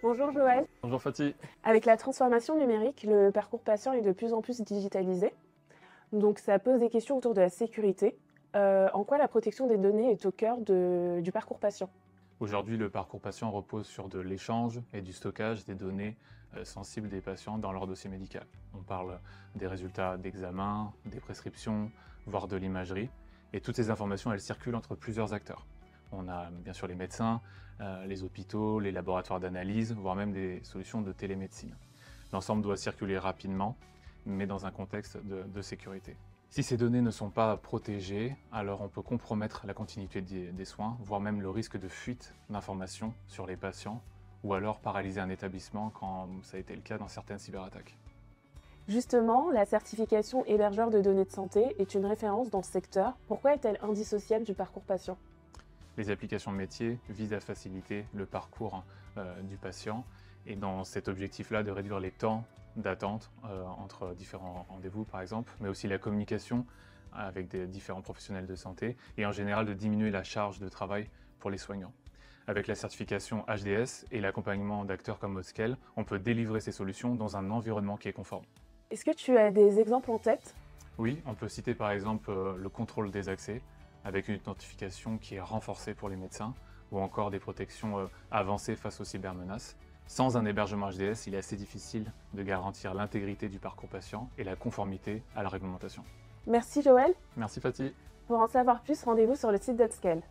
Bonjour Joël. Bonjour Fatih. Avec la transformation numérique, le parcours patient est de plus en plus digitalisé. Donc ça pose des questions autour de la sécurité. En quoi la protection des données est au cœur du parcours patient? Aujourd'hui, le parcours patient repose sur de l'échange et du stockage des données sensibles des patients dans leur dossier médical. On parle des résultats d'examen, des prescriptions, voire de l'imagerie. Et toutes ces informations, elles circulent entre plusieurs acteurs. On a bien sûr les médecins, les hôpitaux, les laboratoires d'analyse, voire même des solutions de télémédecine. L'ensemble doit circuler rapidement, mais dans un contexte de sécurité. Si ces données ne sont pas protégées, alors on peut compromettre la continuité des soins, voire même le risque de fuite d'informations sur les patients, ou alors paralyser un établissement quand ça a été le cas dans certaines cyberattaques. Justement, la certification hébergeur de données de santé est une référence dans ce secteur. Pourquoi est-elle indissociable du parcours patient? Les applications métiers visent à faciliter le parcours du patient et dans cet objectif-là de réduire les temps d'attente entre différents rendez-vous par exemple, mais aussi la communication avec des différents professionnels de santé et en général de diminuer la charge de travail pour les soignants. Avec la certification HDS et l'accompagnement d'acteurs comme Oskel, on peut délivrer ces solutions dans un environnement qui est conforme. Est-ce que tu as des exemples en tête? Oui, on peut citer par exemple le contrôle des accès, avec une authentification qui est renforcée pour les médecins, ou encore des protections avancées face aux cybermenaces. Sans un hébergement HDS, il est assez difficile de garantir l'intégrité du parcours patient et la conformité à la réglementation. Merci Joël. Merci Fatih. Pour en savoir plus, rendez-vous sur le site d'Upscale.